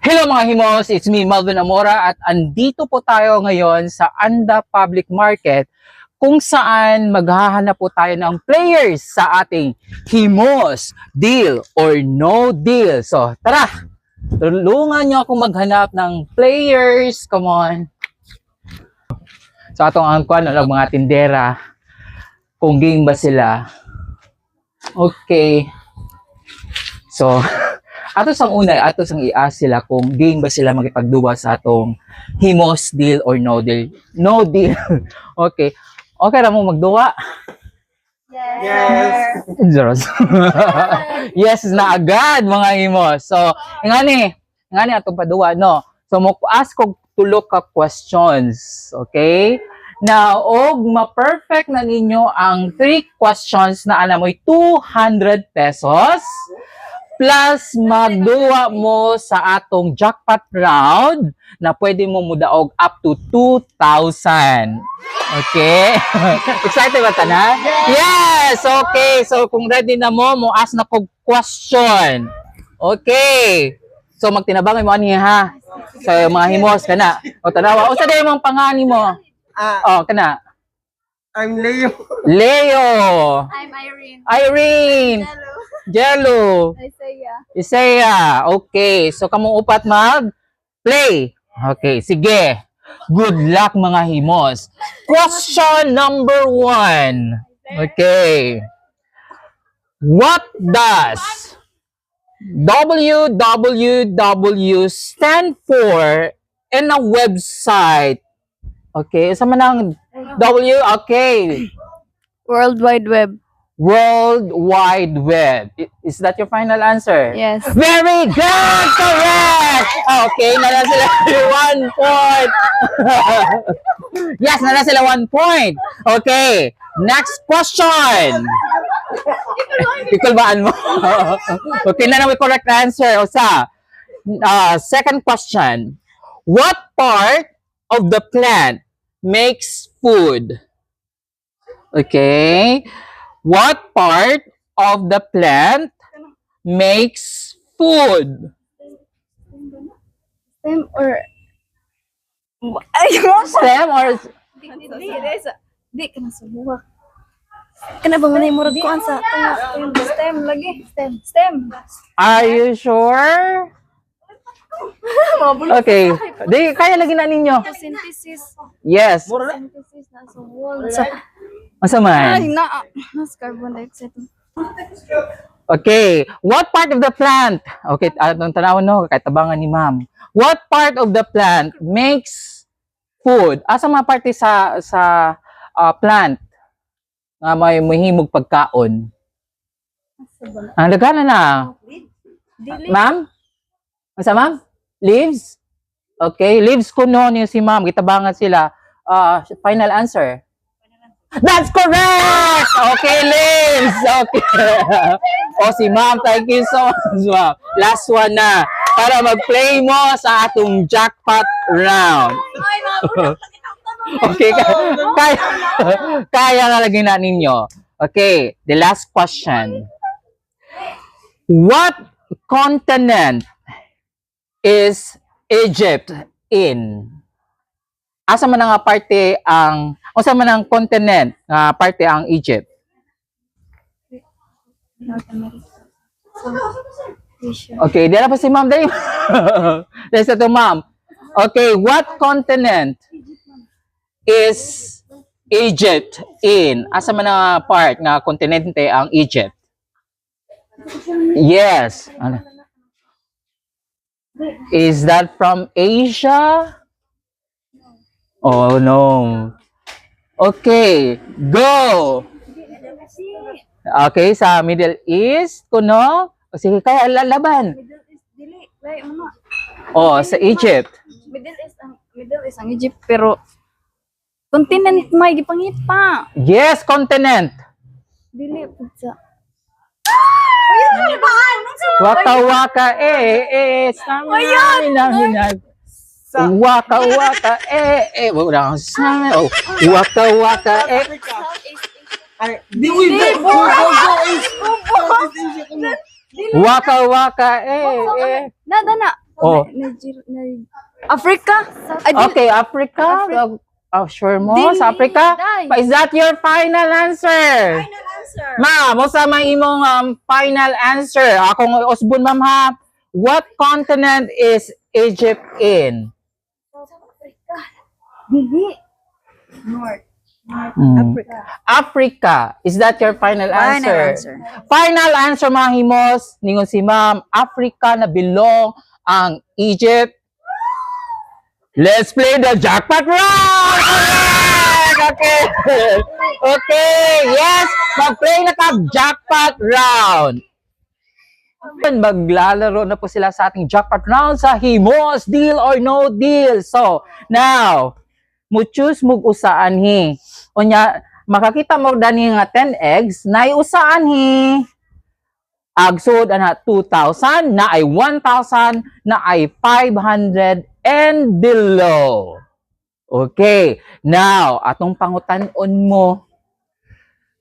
Hello mga himos, it's me Melvin Amora at andito po tayo ngayon sa Anda Public Market kung saan maghahanap po tayo ng players sa ating Himos Deal or No Deal. So tara, tulungan nyo akong maghanap ng players, come on. So atong angkwan ng mga tindera, kung game ba sila. Okay. So ato sang una, ato sang i-ask sila kung game ba sila makipagduwa sa atong Himos Deal or No Deal. No Deal. Okay. Okay ra mo magduwa? Yes. Zeros. Yes na agad mga Himos. So, ngani atong paduwa no. So mo ask kog tulo ka questions, okay? Now, og ma-perfect na ninyo ang 3 questions na alam mo'y 200 pesos. Plus, magduwa mo sa atong jackpot round na pwede mo mudaog up to 2,000. Okay? Excited ba ta na? Yes! Okay. So, kung ready na mo ask na kog question. Okay. So, magtinabangan mo ani ha. So, mga himos, kana. O, tanawa. O, sa day mong pangani mo. O, kana. I'm Leo. Leo. I'm Irene. Irene. Hello. Jello. Isaiah. Isaiah. Okay. So, kamong upat mag-play. Okay. Sige. Good luck, mga himos. Question number 1. Okay. What does www stand for in a website? Okay. Sa manang W? Okay. World Wide Web. World Wide Web. Is that your final answer? Yes. Very good! Correct! Okay, nala sila 1 point. Yes, nala sila 1 point. Okay, next question. Ikulbaan mo. Okay, na may correct answer. O sa, second question. What part of the plant makes food? Okay. What part of the plant makes food? Stem or... Stem or... Di ka na sa buwak. Kana ba manay murag ko sa stem lagi. Stem. Are you sure? Okay. Di, kaya lagi na ninyo. Photosynthesis. Yes. Synthesis na sa wall. Sa... Asa Ay, man? nas carbon dioxide. Okay. What part of the plant? Okay, atong tanawon no, kay tabangan ni ma'am. What part of the plant makes food? Asa mga parte sa plant nga may mahimog pagkaon? Ang lagana na. Ma'am? Asa ma'am? Leaves? Okay, leaves kuno niyo si ma'am, kitabangan sila. Final answer. That's correct! Okay, leaves! Okay. O si ma'am, thank you so much, ma'am. Last one na. Para mag-play mo sa atong jackpot round. Okay, kaya na lagi na ninyo. Okay, the last question. What continent is Egypt in? Asa man nga parte ang asa man ang continent nga parte ang Egypt? North America. Asia. Okay, dala pa si ma'am dali. Dali sa to ma'am. Okay, what continent is Egypt in? Asa man nga part nga kontinente ang Egypt? Yes. Ano? Is that from Asia? Oh no. Okay, go. Okay, sa Middle East, kuno. O sige, kaya lalaban. Middle East dili. Lay ano? Oh, sa Egypt. Middle East ang Egypt pero continent may gipangit pa. Yes, continent. Dili pizza. Waka waka sama hinag. Waka waka wala sa. Oh, waka waka Ay, di uy, Waka waka Nada na. Oh. Africa? Okay, Africa. Sure mo? Sa Africa? Is that your final answer? Final answer. Ma'am, mo sa may imong final answer. Akong usbon ma'am ha. What continent is Egypt in? Dili. North. Hmm. Africa. Is that your final answer? Final answer mga himos. Ningon si ma'am, Africa na belong ang Egypt. Let's play the jackpot round! Correct! Okay. Okay. Yes. Mag-play na ka jackpot round. Maglalaro na po sila sa ating jackpot round sa Himos Deal or No Deal. So, now, mo choose mo usaan hi. Unya, makakita mo dani nga 10 eggs, na usaan hi. Agsod ana 2,000, na ay 1,000, na ay 500 and below. Okay. Now, atong pangutan-on mo.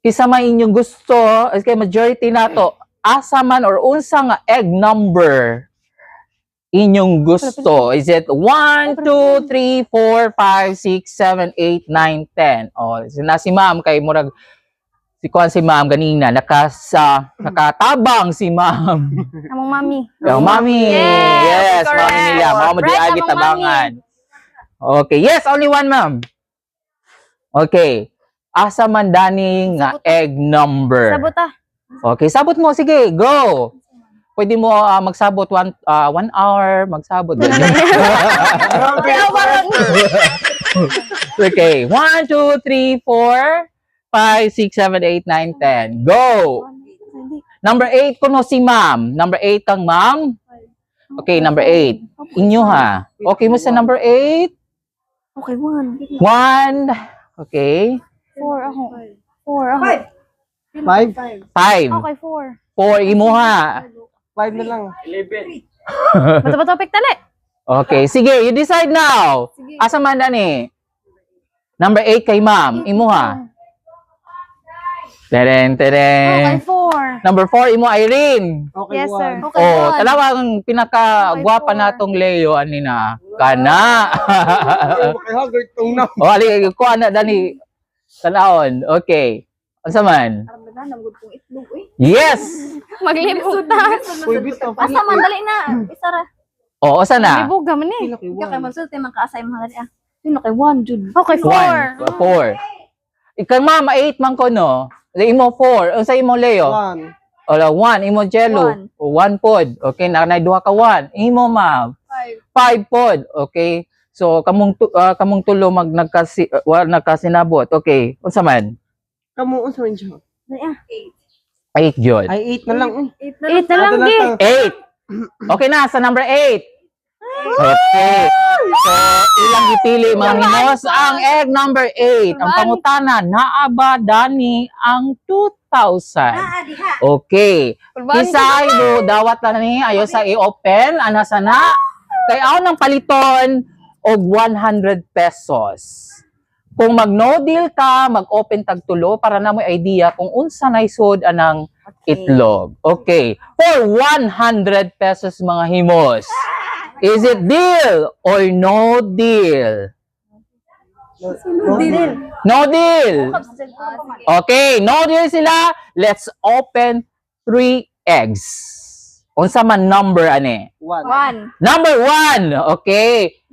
Kisa man inyong gusto, kay majority nato, asa man or unsa nga egg number inyong gusto. Is it 1, 2, 3, 4, 5, 6, 7, 8, 9, 10? Oh, na si ma'am kay murag si kuan si ma'am ganina nakatabang si ma'am. Among mami. Yung mami. Yes, correct. mami nila. Mama mo di Right, agi among tabangan. Okay, yes, only one ma'am. Okay. Asa man dani nga egg number? Sabot ah. Okay, sabot mo. Sige, go. Pwede mo magsabot 1 hour, magsabot. Okay, 1, 2, 3, 4, 5, 6, 7, 8, 9, 10. Go! Number 8 kuno si ma'am. Number 8 kang ma'am. Okay, number 8. Inyo ha. Okay mo sa number 8? Okay, 1. 1. Okay. 4 ako. 4 ako. 5. 5. Okay, 4. 4 imo ha. 5 na lang. Bato topic tali. Okay, sige, you decide now. Sige. Asa man dani? Number 8 kay ma'am. Imo ha. Tereng, Okay, tereng. 4. Number 4, imo Irene. Okay, Yes, sir. 1. Okay, Oh, 1. talawang pinaka-gwapa Okay, natong Leo anina. Kana. Okay, hagard tong na. Oh, ali ko ana dani. Tanawon. Okay. Unsa man? Yes. Maglibutan. Uy, bitaw. Asa man dali na. Isara. Oh, usa na? Libuga man ni. Pila kay Ikaw kay 1. magsulti man kaasay mo dali ah. Sino kay 1 jud? Okay, 4. 4. Ikaw mama 8 man ko no. Imo 4. Unsa imo Leo? 1. Ola 1 imo Jello. 1 pod. Okay, na duha ka 1. Imo ma'am. 5 pod. Okay. So kamong tulo nagkasinabot. Okay. Unsa man? Kamu unsa man siya? Dali ah. 8 gyud. Ay 8 na lang. 8 na lang di. 8. Okay na sa number 8. Okay. So, ilang ipili mga himos? Ang egg number 8. Ang pangutana, naaba dani ang 2,000. Okay. Kisay do dawat na ni ayo sa i-open ana sana. Kay aw nang paliton og 100 pesos. Kung mag no deal ka, mag-open tag tulo para na mo idea kung unsa naisod anang itlog. Okay. For 100 pesos mga himos. Is it deal or no deal? No deal. No deal. Okay, no deal sila. Let's open 3 eggs. Unsa man number ani? 1. 1. Number 1. Okay.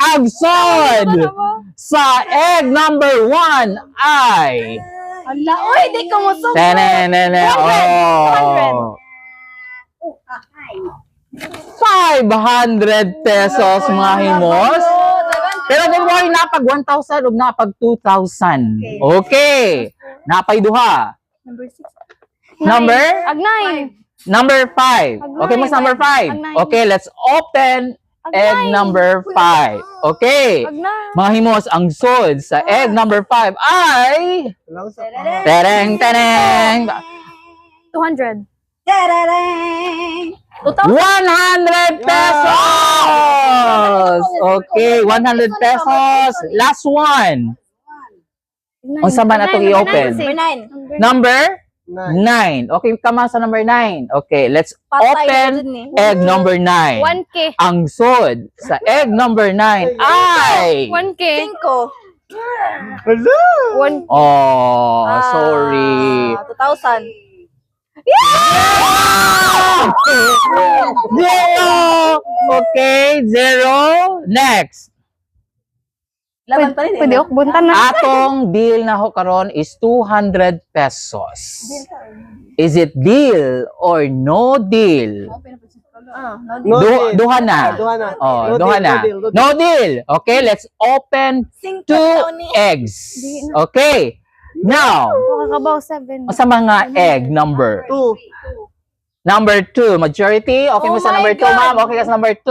Agsod sa egg number 1 ay Ala, oy, di ka mo so. Tenenene. Oh. 500 pesos mga himos. Pero don't worry, napag 1,000 o napag 2,000. Okay. Napay duha. Number 6. Number? Agnay. Number 5. Okay, mas number 5. Okay, let's open egg number 5. Okay. Agnay. Mga himos, ang sod sa egg number 5 ay Hello sa tereng tereng 200. 100 pesos. Okay, 100 pesos. Last one. Unsa man atong i-open? Number 9. Number 9. 9. Okay, kama sa number 9. Okay, let's Patay open na dun eh. egg number 9. 1K. Ang sod sa egg number 9 ay... 1K. 5. Hello! 1. Oh, sorry. 2,000. Zero! Okay, 0. Next. Laban pa rin. Pwede ako buntan na. Atong deal na ho karon is 200 pesos. Is it deal or no deal? No deal. Duha na. Duha na. Oh, No duha deal, na. no deal, no deal. No deal. Okay, let's open 2 eggs. Okay. Now, Makakabaw 7. sa mga egg number? 2. Number 2, majority. Okay mo Oh sa my number 2, God. ma'am? Okay ka sa number 2?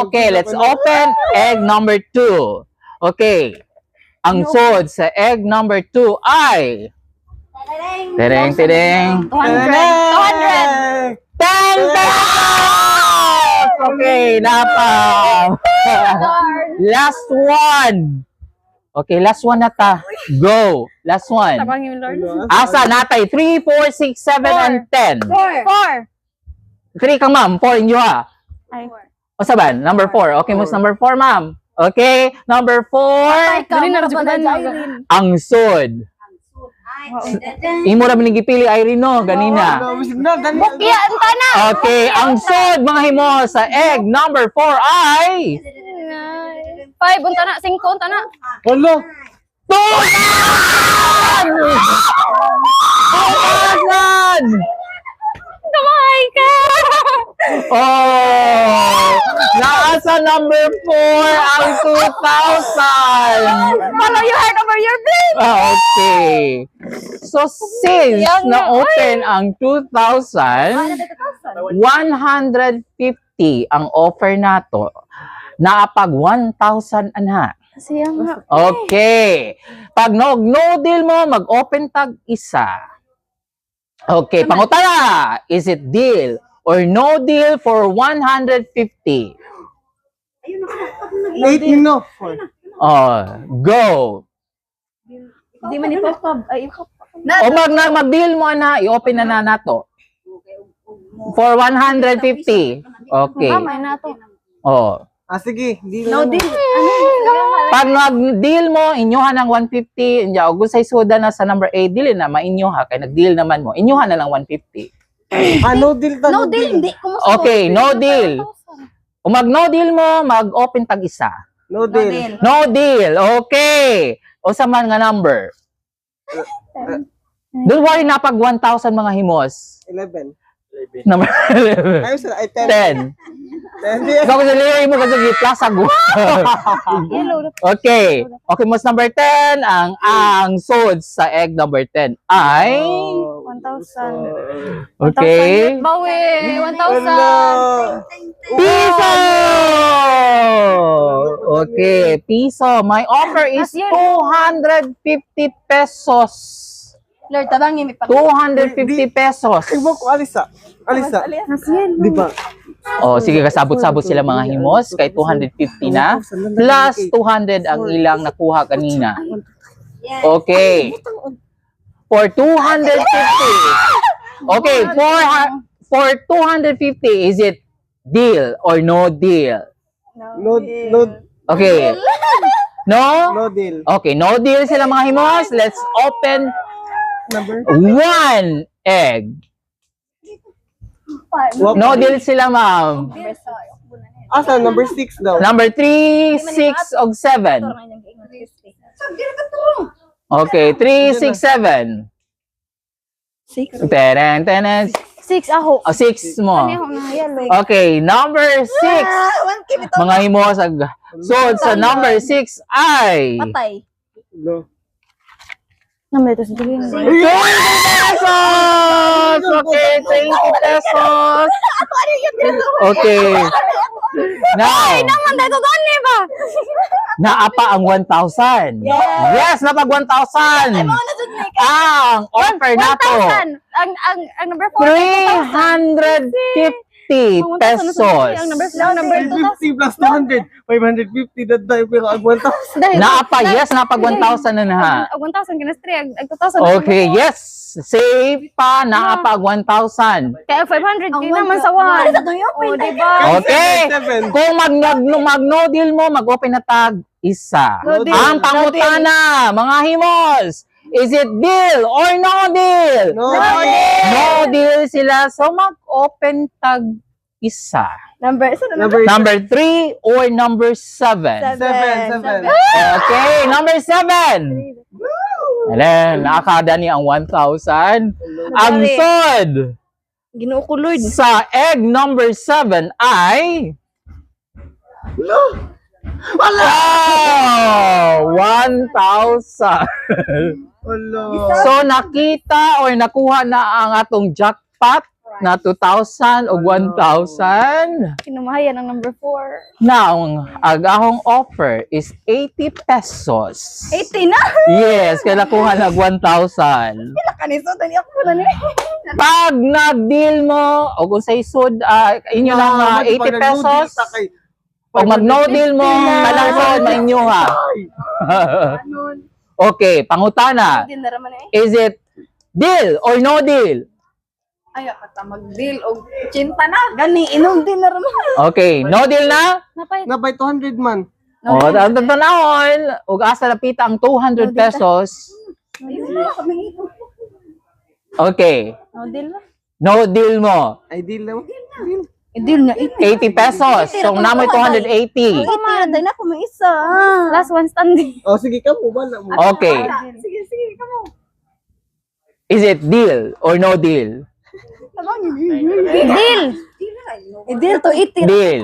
Okay, let's open egg number 2. Okay. Ang sod sa egg number 2 ay... Tereng, tereng. 200. 10 pesos! Okay, napang. Last one. Okay, last one na ta. Go. Last one. Tabang yung Lord. Asa natay? 3, 4, 6, 7, and 10. 4. 3 kang ma'am. 4 inyo ha. Ay. O saban? Number 4. Okay, mas number 4 ma'am. Okay, number 4. Dali na radyo ko Ang sod. Imo ra binigipili Irene no, ganina. Bukya, anta na. Okay, ang sod mga himo sa egg number 4 ay 5, unta na. 5, unta na. Hello! 2,000! Kamay ka. Oh! Nasa number 4 ang 2,000! Follow your heart over your brain. Okay. So since Yan na, na-open ang 2,000, 150 ang offer nato. Naapag 1,000 anha. Siya nga. Okay. Pag no deal mo, mag-open tag isa. Okay, pangutana. Is it deal or no deal for 150? 8 no. Oh, go. Di man ipapab. Ay, O mag-deal mo na, i-open na nato. For 150. Okay. Kamay na to. Oh. Sige. no deal. Pag nag-deal mo, inyohan ng 150, inya og say soda na sa number 8, dili na mainyoha kay nag-deal naman mo. Inyohan na lang 150. No deal ta. No deal. Hindi. Okay, no deal. Kung mag-no deal mo, mag-open tag isa. No deal. No deal. Okay. O sa man nga number. Don't worry na pag 1,000 mga himos. 11. Number 11. Ayos na. Ay, 10. 10. Ikaw ko sa mo kasi giplasag mo. Okay. Okay, mas number 10, ang sod sa egg number 10 ay... 1,000. Okay. Bawi. 1,000. Piso! Okay, piso. My offer is 250 pesos. Lord, tabangin mi pa. 250 pesos. Ibo ko, Alisa. Alisa. Di ba? Oh, sige, kasabot-sabot sila mga himos kay 250 na. Plus 200 ang ilang nakuha kanina. Okay. For 250. Okay, for 250, is it deal or no deal? No Okay. No? deal. Okay, no deal sila mga himos. Let's open Number? 1 egg. No deal sila, ma'am. Asa, number 6 daw. Number 3, 6, og 7. Okay, 3, 6, 7. 6. Tenen, tenen. 6 ako. 6 mo. Ano yung na yellow? Okay, number 6. Mga himos, sa number 6 ay... Patay. No. Number ito sa tigil. 20 pesos! Okay, 20 pesos. Okay. Now, Naman dito gani ba? naapa ang 1,000. Yes, napag 1,000. Ang offer nato. 1,000. Ang number 4. pesos. Ang number 2. 50 plus 200. 550 that time. Pero ag 1,000. Dahil. Naapa, yes, napag 1,000 na na. Ag 1,000 kinas 3. Ag 2,000. Okay, yes. Save pa, naapag 1,000. Kaya 500 kayo naman sa 1. O, diba? Okay. Seven. Kung mag-no deal mo, mag-open na tag isa. No deal. Ang pangutana, mga himos, is it deal or no deal? No. No deal sila, so mag-open tag isa. Number Number 3 or number 7? Seven. Okay, number 7. Ayan, nakakada niya ang 1,000. Ang sod Ginukulod. sa egg number 7 ay... Wow! 1,000. Wala. So, nakita or nakuha na ang atong jackpot na 2,000 o 1,000. Kinumahayan ang number 4. Now, ang agahong offer is 80 pesos. 80 na. Yes, kaya nakuha na 1,000. Kaniso, tani ako na ni. Pag nag-deal mo, o kung sa isod, inyo lang 80 pesos. Pag mag-no deal mo, talang mainyo ha. Okay, pangutana. Din na raman eh. Is it deal or no deal? Ay, kata mag-deal o cinta na. Gani, inom din na raman. Okay, no deal na? Napay. Nabay 200 man. O, ang tanahon, ug asa napita ang 200 pesos. Okay, No deal na. no deal mo. Ay, deal lang. Deal na 80. 80 pesos. So, namoy 280. Tama, dahil na ako may isa. Last one standing. O, sige ka mo. Bala mo. Okay. Sige, kamo. Is it deal or no deal? Deal. Deal to 80. Deal.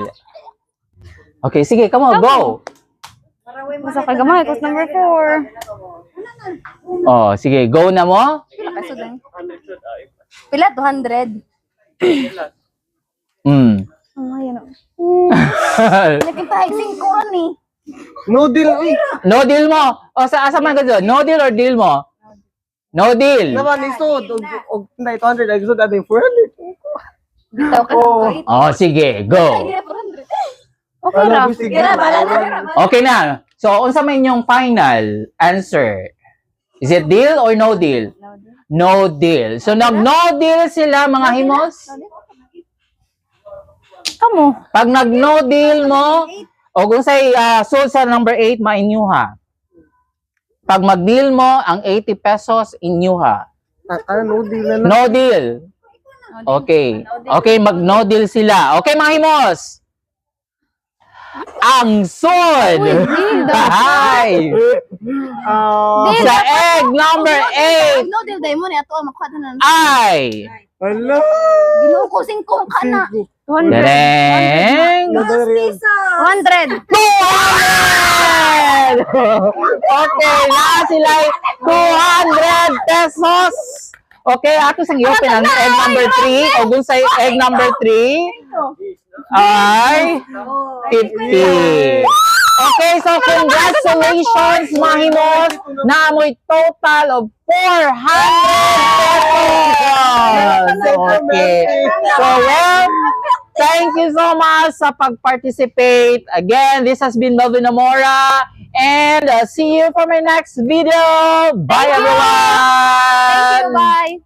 Okay, sige, come on, go. Masa kagamay, cost number 4. Oh, sige, go na mo. Pila? 200. Mm. Oh, ayan o. Nakita, 5 ani. No deal. Uy. No deal mo. O, asa man ka doon? No deal or deal mo? No deal. Naman, isod. Og 200. Ay, isod ating 400. Bitaw ka Oh. na. Oh, sige, go. Okay ra. Sige. Okay na. So, unsa man inyong final answer? Is it deal or no deal? No deal. So, nag-no deal sila, mga himos? Kamo. Pag nag-no deal mo, o kung say, sold sa number 8, ma-inyo ha. Pag mag-deal mo, ang 80 pesos, inyo ha. No deal na lang. No deal. Okay. Okay, mag-no deal sila. Okay, mga himos. Ang sold. Hi. Sa egg number 8 No deal dahil mo ni ato makuha na ng ay Hala. Ginuo ko 5 ka na. 200. Dereng 100. 200! Okay, na sila 200 pesos. Okay, ato sang i-open ang egg number 3 o dun sa egg number 3 ay 50. Okay, so congratulations, mga himos. Naamoy total of 400 pesos. Okay. So, well, thank you so much sa pag-participate. Again, this has been Melvin Amora. And see you for my next video. Bye, everyone! Thank you, bye.